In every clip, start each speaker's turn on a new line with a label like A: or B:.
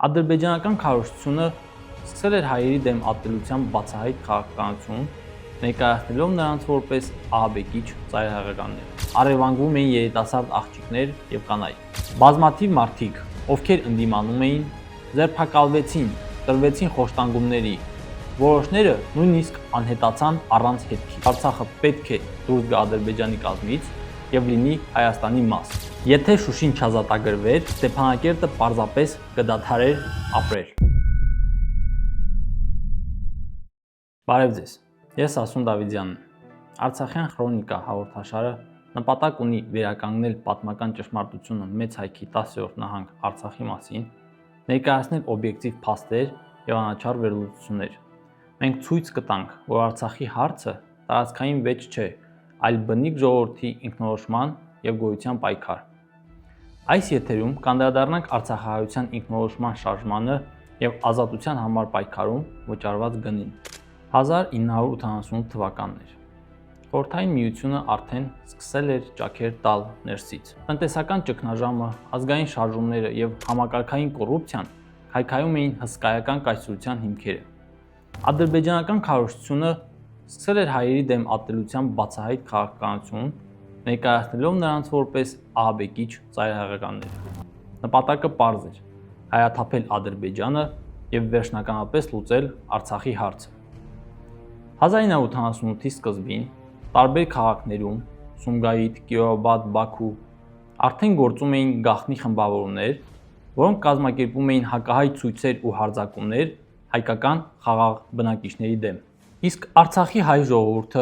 A: Ադրբեջանական քարոզչությունը սկսել էր հայերի դեմ ատելության բացահայտ քաղաքականություն, ներկայացնելով նրանց որպես ահաբեկիչ ծայրահեղականներ։ Առևանգվում էին երիտասարդ աղջիկներ եւ կանայք։ Բազմաթիվ մարդիկ, ովքեր ընդդիմանում էին, ձերբակալվեցին, տրվեցին խոշտանգումների։ Որոշները նույնիսկ անհետացան առանց հետքի։ Արցախը պետք է դուրս գա Ադրբեջանի կազմից եւ լինի Հայաստանի մաս։ Եթե Շուշին չազատագրվեր, Ստեփանակերտը պարզապես կդադարեր ապրել։ Բարև ձեզ։ Ես Ասում Դավիթյանն եմ։ Արցախյան քրոնիկա հաղորդաշարը նպատակ ունի վերականգնել պատմական ճշմարտությունը մեծ հայքի 10-րդ նահանգ Արցախի մասին, ներկայացնել օբյեկտիվ փաստեր եւ անաչառ վերլուծություններ։ Մենք ցույց կտանք, որ Արցախի հարցը տարածքային վեճ չէ, այլ բնիկ ժողովրդի ինքնորոշման եւ գոյության պայքար։ Այս եթերում կանդրադառնանք արցախահայության ինքնորոշման շարժմանը եւ ազատության համար պայքարում վճարված գնին։ 1988 թվականներ։ Խորհրդային միությունը արդեն սկսել էր ճաքեր տալ ներսից։ Տնտեսական ճգնաժամը, ազգային շարժումները եւ համակարգային կոռուպցիան քայքայում էին հսկայական կայսրության հիմքերը։ Ադրբեջանական քարոզչությունը սկսել էր հայերի դեմ ատելության բացահայտ քաղաքականություն, ներկայացնելով նրանց որպես ահաբեկիչ ծայրահեղականներ։ Նպատակը պարզ էր՝ հայաթափել Ադրբեջանը եւ վերջնականապես լուծել Արցախի հարցը։ 1988-ի սկզբին տարբեր քաղաքներում՝ Սումգայիթ, Կիրովաբադ, Բաքու, արդեն գործում էին գաղտնի խմբավորումներ, որոնք կազմակերպում էին հակահայ ցույցեր ու հարձակումներ հայկական խաղաղ բնակիչների դեմ։ Իսկ Արցախի հայ ժողովուրդը,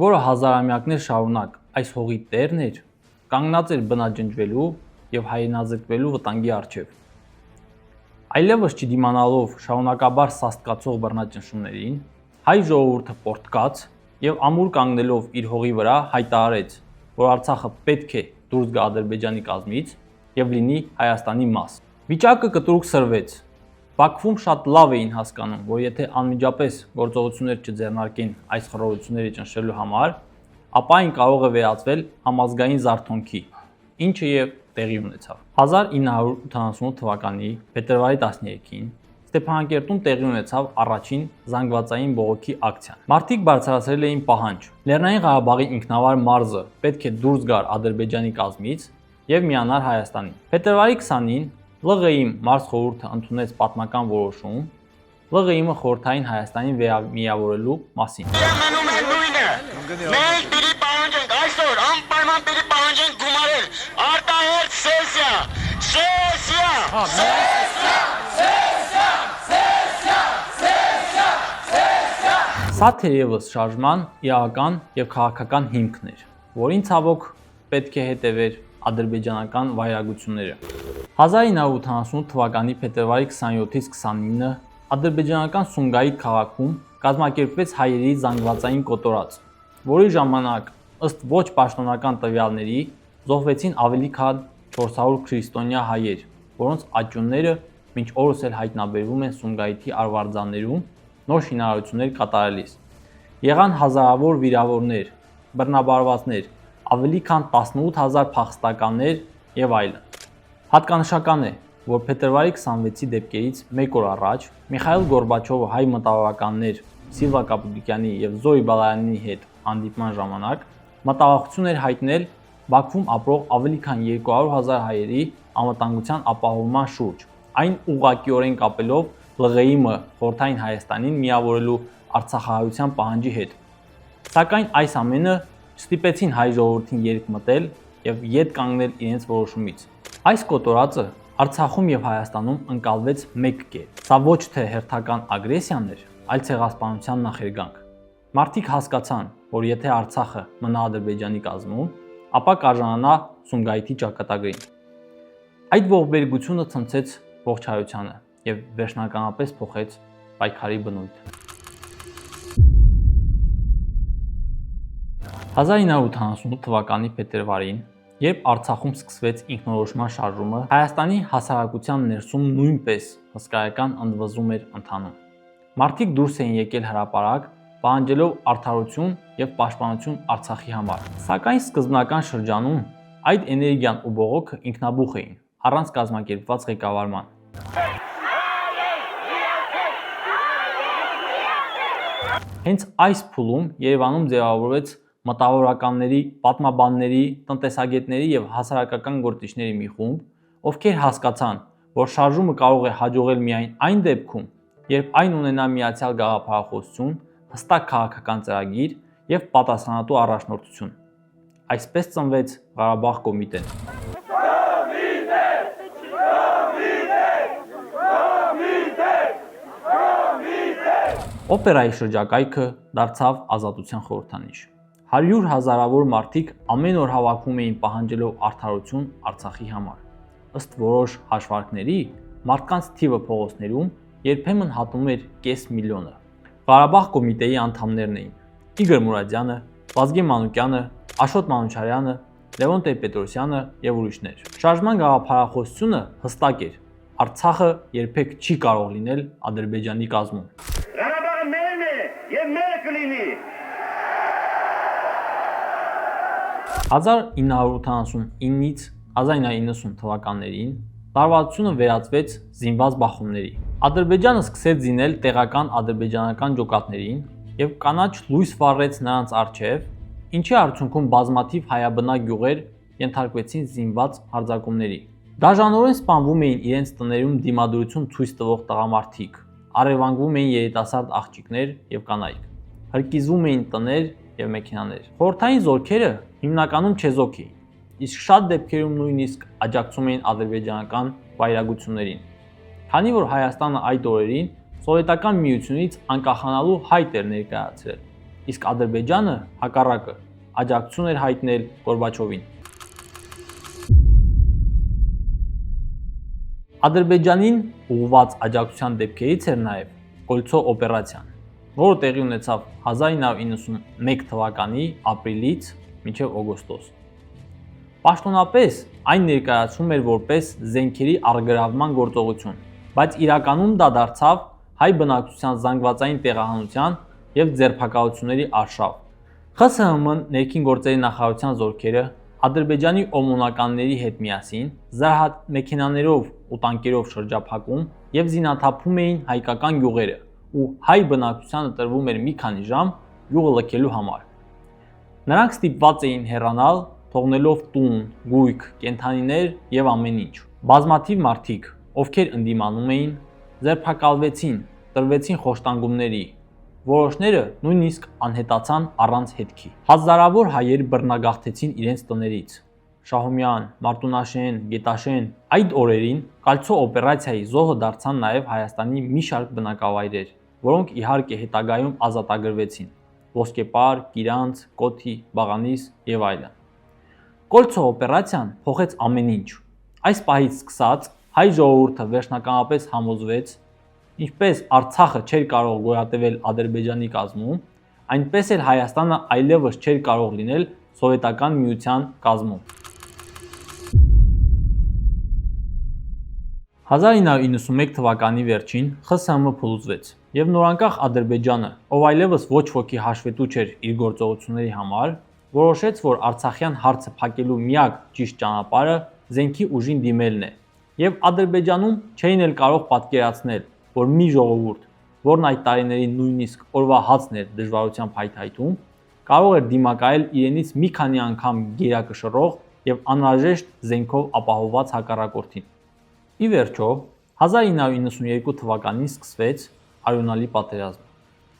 A: որը հազարամյակներ շարունակ այս հողի տերն էր, կանգնած էր բնաջնջվելու եւ հայրենազրկվելու վտանգի առջեւ։ Այլևս չդիմանալով շարունակաբար սաստկացող բռնաճնշումներին, հայ ժողովուրդը պորտկաց եւ ամուր կանգնելով իր հողի վրա հայտարարեց, որ Արցախը պետք է դուրս գա Ադրբեջանի կազմից եւ լինի Հայաստանի մաս։ Վիճակը կտրուկ սրվեց։ Բաքվում շատ լավ էին հասկանում, որ եթե անմիջապես գործողություններ չձեռնարկեն այս խռովությունները ճնշելու համար, ապա այն կարող է վերածվել համազգային զարթոնքի, ինչը եւ տեղի ունեցավ։ 1988 թվականի փետրվարի 13-ին Ստեփանակերտում տեղի ունեցավ առաջին զանգվածային բողոքի ակցիան։ Մարդիկ բարձրացրել էին պահանջ։ Լեռնային Ղարաբաղի ինքնավար մարզը պետք է դուրս գար Ադրբեջանի կազմից եւ միանար Հայաստանին։ Փետրվարի 20-ին ԼՂԻ մարզխորհուրդը ընդունեց պատմական որոշում ԼՂԻ-ը խորհրդային Հայաստանին միավորելու մասին։
B: Մնում է նույնը։ Մենք պիտի պահանջենք այսօր անպայման պիտի պահանջենք գումարել արտահերթ սեսիա։
A: Սա թերևս շարժման իրական եւ քաղաքական հիմքն էր, որին ցավոք պետք է հետևեր ադրբեջանական վայրագությունները։ 1988 թվականի փետրվարի 27-ից 29-ը ադրբեջանական Սումգայիթ քաղաքում կազմակերպվեց հայերի զանգվածային կոտորած, որի ժամանակ ըստ ոչ պաշտոնական տվյալների զոհվեցին ավելի քան 400 քրիստոնյա հայեր, որոնց աճյունները մինչ օրս էլ հայտնաբերվում են Սումգայիթի արվարձաններում նոր շինարարություններ կատարելիս։ Եղան հազարավոր վիրավորներ, բռնաբարվածներ, ավելի քան 18000 փախստականներ եւ այլն։ Հատկանշական է, որ փետրվարի 26-ի դեպքերից մեկ օր առաջ Միխայիլ Գորբաչովը հայ մտավորականներ Սիլվա Կապուտյանի եւ Զոյի Բալայանի հետ հանդիպման ժամանակ մտահոգություն էր հայտնել Բաքվում ապրող ավելի քան 200,000 հայերի անվտանգության ապահովման շուրջ, այն ուղղակիորեն կապելով ԼՂԻ-ը խորհրդային Հայաստանին միավորելու արցախահայության պահանջի հետ։ Սակայն այս ամենը չստիպեցին հայ ժողովրդին երկ մտել եւ ետ կանգնել իրենց որոշումից։ Այս կոտորածը Արցախում եւ Հայաստանում ընկալվեց մեկ կերպ։ Սա ոչ թե հերթական ագրեսիան էր, այլ ցեղասպանության նախերգանք։ Մարդիկ հասկացան, որ եթե Արցախը մնա Ադրբեջանի կազմում, ապա կարժանանա Սումգայիթի ճակատագրին։ Այդ ողբերգությունը ցնցեց ողջ հայությանը եւ վերջնականապես փոխեց պայքարի բնույթը։ 1988 թվականի փետրվարին, երբ Արցախում սկսվեց ինքնորոշման շարժումը, Հայաստանի հասարակության ներսում նույնպես հսկայական ընդվզում էր ընթանում։ Մարդիկ դուրս էին եկել հրապարակ, պահանջելով արդարություն եւ պաշտպանություն Արցախի համար։ Սակայն սկզբնական շրջանում այդ էներգիան ու բողոքը ինքնաբուխ էին, առանց կազմակերպված ղեկավարման։ Հենց այս փուլում Երևանում ձևավորվեց մտավորականների, պատմաբանների, տնտեսագետների եւ հասարակական գործիչների մի խումբ, ովքեր հասկացան, որ շարժումը կարող է հաջողել միայն այն դեպքում, երբ այն ունենա միացյալ գաղափարախոսություն, հստակ քաղաքական ծրագիր եւ պատասխանատու առաջնորդություն։ Այսպես ծնվեց Ղարաբաղ կոմիտեն։ Օպերայի շրջակայքը դարձավ ազատության խորհրդանիշ։ 100 հազարավոր մարդիկ ամեն օր հավաքվում էին պահանջելով արդարություն Արցախի համար։ Ըստ որոշ հաշվարկների, մարդկանց թիվը փողոցներում երբեմն հատում էր կես միլիոնը։ Ղարաբաղ կոմիտեի անդամներն էին Իգոր Մուրադյանը, Վազգեն Մանուկյանը, Աշոտ Մանուչարյանը, Լևոն Տեր-Պետրոսյանը եւ ուրիշներ։ Շարժման գաղափարախոսությունը հստակ էր. Արցախը երբեք չի կարող լինել Ադրբեջանի կազմում։
B: Ղարաբաղը մերն է եւ մեր կլինի։
A: 1989-ից 1990 թվականներին լարվածությունը վերածվեց զինված բախումների։ Ադրբեջանը սկսեց զինել տեղական ադրբեջանական ջոկատներին եւ կանաչ լույս վառեց նրանց առջեւ, ինչի արդյունքում բազմաթիվ հայաբնակ գյուղեր ենթարկվեցին զինված հարձակումների։ Դաժանորեն սպանվում էին իրենց տներում դիմադրություն ցույց տվող տղամարդիկ, առևանգվում էին երիտասարդ աղջիկներ եւ կանայք, հրկիզվում էին տներ եւ մեքենաներ։ Խորհրդային զորքերը հիմնականում չեզոք էին, իսկ շատ դեպքերում նույնիսկ աջակցում էին ադրբեջանական վայրագություններին։ Քանի որ Հայաստանը այդ օրերին Սովետական միությունից անկախանալու հայտ էր ներկայացրել, իսկ Ադրբեջանը հակառակը աջակցություն էր հայտնել Գորբաչովին։ Ադրբեջանին ուղղված աջակցության դեպքերից էր նաև Կոլցո օպերացիան, որը տեղի ունեցավ 1991 թվականի ապրիլից մինչև օգոստոս։ Պաշտոնապես այն ներկայացվում էր որպես զենքերի առգրավման գործողություն, բայց իրականում դա դարձավ հայ բնակչության զանգվածային տեղահանության եւ ձերբակալությունների արշավ։ ԽՍՀՄ ներքին գործերի նախարարության զորքերը Ադրբեջանի օմոնականների հետ միասին զարհատ մեքենաներով ու տանկերով շրջափակում եւ զինաթափում էին հայկական գյուղերը ու հայ բնակչությանը տրվում էր մի քանի ժամ գյուղը լքելու համար։ Նրանք ստիպված էին հեռանալ, թողնելով տուն, գույք, կենդանիներ եւ ամեն ինչ։ Բազմաթիվ մարդիկ, ովքեր ընդդիմանում էին, ձերբակալվեցին, տրվեցին խոշտանգումների, որոշները նույնիսկ անհետացան առանց հետքի։ Հազարավոր հայեր բռնագաղթեցին իրենց տներից։ Շահումյան, Մարտունաշեն, Գետաշեն այդ օրերին Կալցո օպերացիայի զոհը դարձան նաև Հայաստանի մի շարք բնակավայրեր, որոնք իհարկե հետագայում ազատագրվեցին՝ Ոսկեպար, Կիրանց, Կոթի, Բաղանիս եւ այլն։ Կոլցո օպերացիան փոխեց ամեն ինչ։ Այս պահից սկսած հայ ժողովուրդը վերջնականապես համոզվեց, ինչպես Արցախը չէր կարող գոյատևել Ադրբեջանի կազմում, այնպես էլ Հայաստանը այլևս չէր կարող լինել Սովետական միության կազմում։ 1991 թվականի վերջին ԽՍՀՄ փլուզվեց եւ նորանկախ Ադրբեջանը, ով այլևս ոչ ոքի հաշվետու չէր իր գործողությունների համար, որոշեց, որ Արցախյան հարցը փակելու միակ ճիշտ ճանապարհը զենքի ուժին դիմելն է, եւ Ադրբեջանում չէին էլ կարող պատկերացնել, որ մի ժողովուրդ, որն այդ տարիներին նույնիսկ օրվա հացն էր դժվարությամբ հայթայթում, կարող էր դիմակայել իրենից մի քանի անգամ գերակշռող եւ անհրաժեշտ զենքով ապահովված հակառակորդին։ Ի վերջո, 1992 թվականին սկսվեց արյունալի պատերազմը։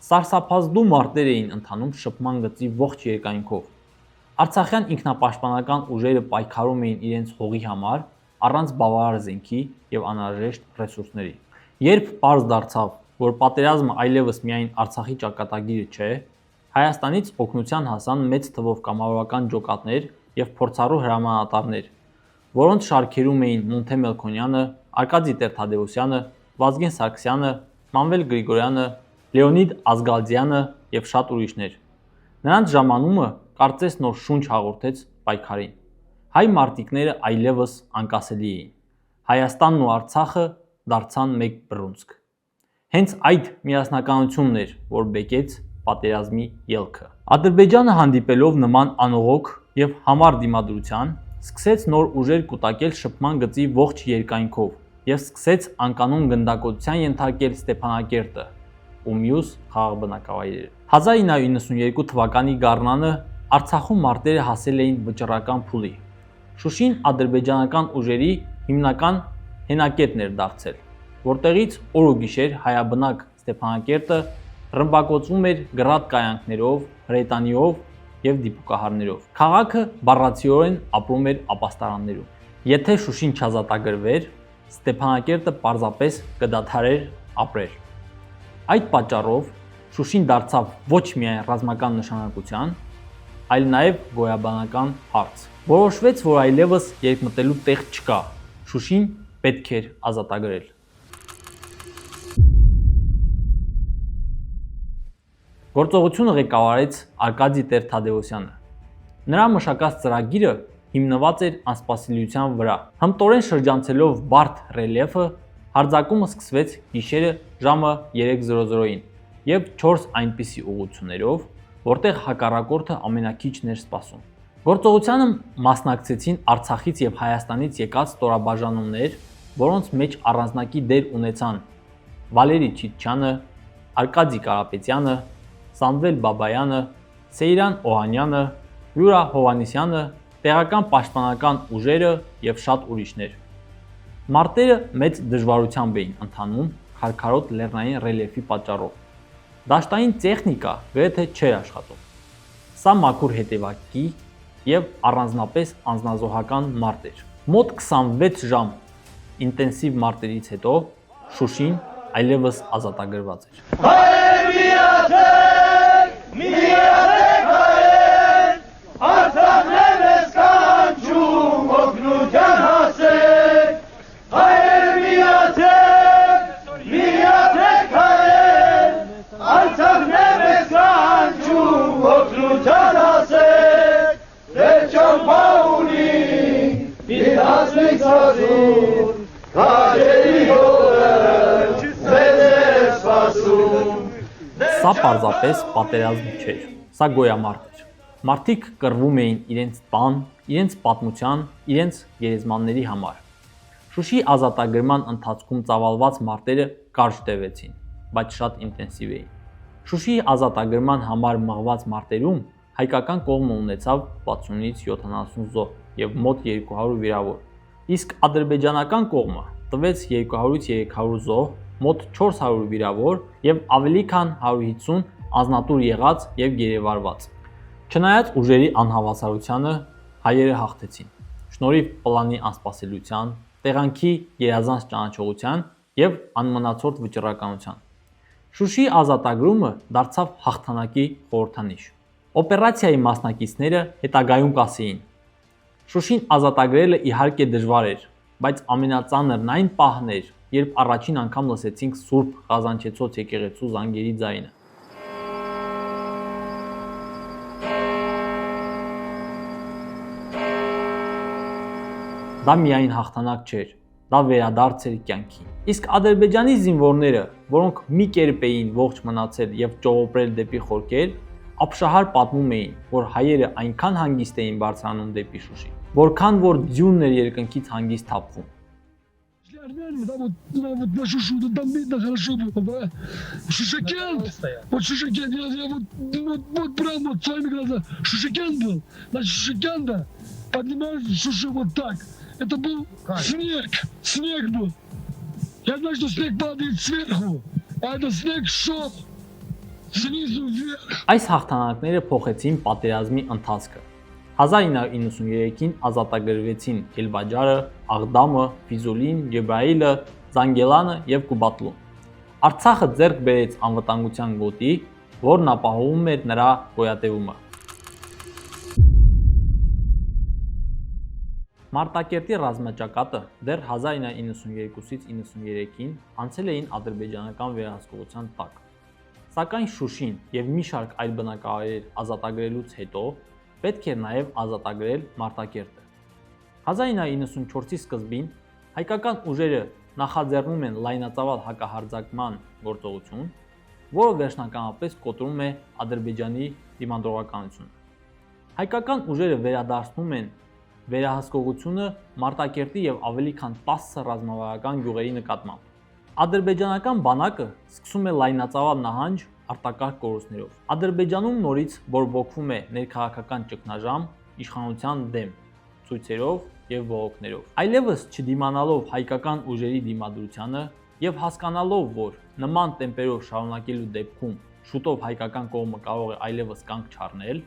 A: Սարսափազդու մարտեր էին ընթանում շփման գծի ողջ երկայնքով։ Արցախյան ինքնապաշտպանական ուժերը պայքարում էին իրենց հողի համար առանց բավարար զենքի եւ անհրաժեշտ ռեսուրսների։ Երբ պարզ դարձավ, որ պատերազմը այլևս միայն Արցախի ճակատագիրը չէ, Հայաստանից օգնության հասան մեծ թվով կամավորական ջոկատներ եւ փորձառու հրամանատարներ, որոնց շարքերում էին Մոնթե Մելքոնյանը, Արկադի Տեր-Թադևոսյանը, Վազգեն Սարգսյանը, Մանվել Գրիգորյանը, Լեոնիդ Ազգալձյանը եւ շատ ուրիշներ։ Նրանց ժամանումը կարծես նոր շունչ հաղորդեց պայքարին։ Հայ մարտիկները այլևս անկասելի էին։ Հայաստանն ու Արցախը դարձան մեկ բռունցք։ Հենց այդ միասնականությունն էր, որ բեկեց պատերազմի ելքը։ Ադրբեջանը հանդիպելով նման անողոք եւ համառ դիմադրության, սկսեց նոր ուժեր կուտակել շփման գծի ողջ երկայնքով եւ սկսեց անկանոն գնդակոծության ենթարկել Ստեփանակերտը, ու մյուս խաղաղ բնակավայրերը։ 1992 թվականի գարնանը Արցախում մարտերը հասել էին վճռական փուլի։ Շուշին ադրբեջանական ուժերի հիմնական հենակետն էր դարձել, որտեղից օր ու գիշեր հայաբնակ Ստեփանակերտը ռմբակոծվում էր գրադ կայանքներով, հրետանիով եւ դիպուկահարներով։ Քաղաքը բառացիորեն ապրում էր ապաստարաններում։ Եթե Շուշին չազատագրվեր, Ստեփանակերտը պարզապես կդադարեր ապրել։ Այդ պատճառով Շուշին դարձավ ոչ միայն ռազմական նշանակության, այլ նաև գոյաբանական հարց։ Որոշվեց, որ այլևս երկմտելու տեղ չկա, Շուշին պետք էր ազատագրել։ Գործողությունը ղեկավարեց Արկադի Տեր-Թադևոսյանը։ Նրա մշակած ծրագիրը հիմնված էր անսպասելիության վրա։ Հմտորեն շրջանցելով բարդ ռելիեֆը, հարձակումը սկսվեց գիշերը ժամը 3:00-ին եւ 4 այնպիսի ուղղություններով, որտեղ հակառակորդը ամենաքիչն էր սպասում։ Գործողությանը մասնակցեցին Արցախից եւ Հայաստանից եկած ստորաբաժանումներ, որոնց մեջ առանձնակի դեր ունեցան Վալերի Չիչյանը, Արկադի Կարապետյանը, Սամվել Բաբայանը, Սեյրան Օհանյանը, Յուրա Հովանեսյանը, տեղական պաշտպանական ուժերը եւ շատ ուրիշներ։ Մարտերը մեծ դժվարությամբ էին ընթանում քարքարոտ լեռնային ռելիեֆի պատճառով։ Դաշտային տեխնիկա գրեթե չէր աշխատում։ Սա մաքուր հետևակի եւ առանձնապես անձնազոհական մարտ էր։ Մոտ 26 ժամ ինտենսիվ մարտերից հետո Շուշին այլևս ազատագրված էր։ Սա պարզապես պատերազմ չէր, սա գոյամարտ էր։ Մարդիկ կռվում էին իրենց տան, իրենց պատմության, իրենց գերեզմանների համար։ Շուշի ազատագրման ընթացքում ծավալված մարտերը կարճ տևեցին, բայց շատ ինտենսիվ էին։ Շուշիի ազատագրման համար մղված մարտերում հայկական կողմը ունեցավ 60-ից 70 զոհ եւ մոտ 200 վիրավոր, իսկ ադրբեջանական կողմը տվեց 200-ից 300 զոհ, մոտ 400 վիրավոր եւ ավելի քան 150 անձնատուր եղած եւ գերեվարված։ Չնայած ուժերի անհավասարությանը, հայերը հաղթեցին։ Շնորհիվ պլանի անսպասելիության, տեղանքի երազանց ճանաչողության եւ անմնացորդ վճռականության։ Շուշիի ազատագրումը դարձավ հաղթանակի խորհրդանիշ։ Օպերացիայի մասնակիցները հետագայում կասեին. Շուշին ազատագրելը իհարկե դժվար էր, բայց ամենածանրն այն պահն էր, երբ առաջին անգամ լսեցինք Սուրբ Ղազանչեցոց եկեղեցու զանգերի ձայնը։ Դա միայն հաղթանակ չէր, դա վերադարձ էր կյանքի։ Իսկ Ադրբեջանի զինվորները, որոնք մի կերպ էին ողջ մնացել եւ ճողոպրել դեպի խորքեր, ապշահար պատմում էին, որ հայերը այնքան հանգիստ էին բարձրանում դեպի Շուշի, որքան որ ձյունն էր երկնքից хангист թափվում։
C: Вот на Шушу, там видно хорошо было, да? Шушакент, вот Шушакент, я вот прям вот своими глазами, Шушакент был, значит Шушакента, поднимаешь Шушу вот так, это был снег был, я знаю, что снег падает сверху, а это снег шел снизу вверх.
A: Այս հաղթանակները փոխեցին պատերազմի ընթացքը։ 1993-ին ազատագրվեցին Կելբաջարը, Աղդամը, Ֆիզուլին, Ջեբրայիլը, Զանգելանը եւ Կուբատլուն։ Արցախը ձեռք բերեց անվտանգության գոտի, որն ապահովում էր նրա գոյատևումը։ Մարտակերտի ռազմաճակատը դեռ 1992-ից 93-ին անցել էին ադրբեջանական վերահսկողության տակ։ Սակայն Շուշին եւ մի շարք այլ բնակավայրեր ազատագրելուց հետո պետք էր նաև ազատագրել Մարտակերտը։ 1994-ի սկզբին հայկական ուժերը նախաձեռնում են լայնածավալ հակահարձակման գործողություն, որը վերջնականապես կոտրում է Ադրբեջանի դիմադրողականությունը։ Հայկական ուժերը վերադարձնում են վերահսկողությունը Մարտակերտի եւ ավելի քան 10 ռազմավարական գյուղերի նկատմամբ։ Ադրբեջանական բանակը սկսում է լայնածավալ նահանջ արտակարգ կորուստներով։ Ադրբեջանում նորից բորբոքվում է ներքաղաքական ճգնաժամ իշխանության դեմ, ցույցերով եւ բողոքներով։ Այլևս չդիմանալով հայկական ուժերի դիմադրությանը եւ հասկանալով, որ նման տեմպերով շարունակելու դեպքում շուտով հայկական կողմը կարող է այլևս կանգ չառնել,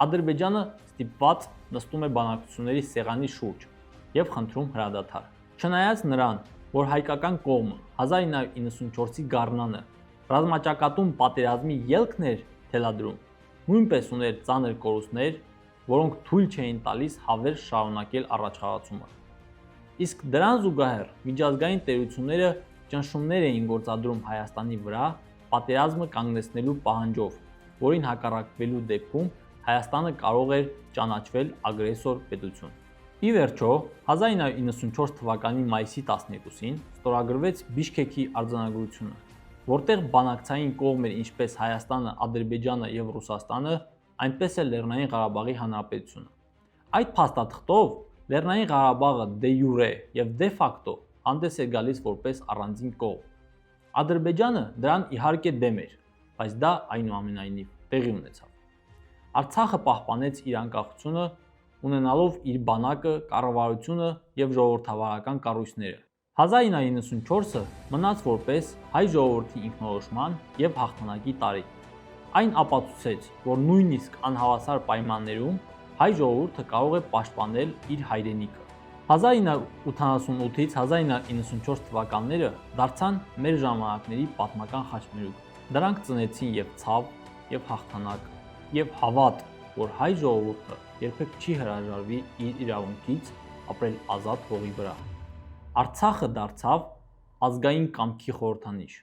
A: Ադրբեջանը ստիպված նստում է բանակցությունների սեղանի շուրջ եւ խնդրում հրադադար։ Չնայած նրան, որ հայկական կողմը 1994-ի գարնանը ռազմաճակատում պատերազմի ելքն էր թելադրում, նույնպես ուներ ծանր կորուստներ, որոնք թույլ չէին տալիս հավերժ շարունակել առաջխաղացումը։ Իսկ դրան զուգահեռ միջազգային տերությունները ճնշումներ էին գործադրում Հայաստանի վրա պատերազմը կանգնեցնելու պահանջով, որին հակառակվելու դեպքում Հայաստանը կարող էր ճանաչվել ագրեսոր պետություն։ Ի վերջո, 1994 թվականի մայիսի 12-ին ստորագրվեց Բիշքեքի արձանագրությունը, որտեղ բանակցային կողմեր ինչպես Հայաստանը, Ադրբեջանը եւ Ռուսաստանը, այնպես էլ Լեռնային Ղարաբաղի Հանրապետությունը։ Այդ փաստաթղթով Լեռնային Ղարաբաղը դե յուրե եւ դե ֆակտո հանդես է գալիս որպես առանձին կողմ։ Ադրբեջանը դրան իհարկե դեմ էր, բայց դա այնուամենայնիվ տեղի ունեցավ։ Արցախը պահպանեց իր անկախությունը, ունենալով իր բանակը, կառավարությունը եւ ժողովրդավարական կառույցները։ 1994-ը մնաց որպես հայ ժողովրդի ինքնորոշման եւ հաղթանակի տարի։ Այն ապացուցեց, որ նույնիսկ անհավասար պայմաններում հայ ժողովուրդը կարող է պաշտպանել իր հայրենիքը։ 1988-ից 1994 թվականները դարձան մեր ժամանակների պատմական խաչմերուկ։ Դրանք ծնեցին եւ ցավ, եւ հաղթանակ, եւ հավատ, որ հայ ժողովուրդը երբեք չի հրաժարվի իր իրավունքից ապրել ազատ հողի վրա։ Արցախը դարձավ ազգային կամքի խորհրդանիշ։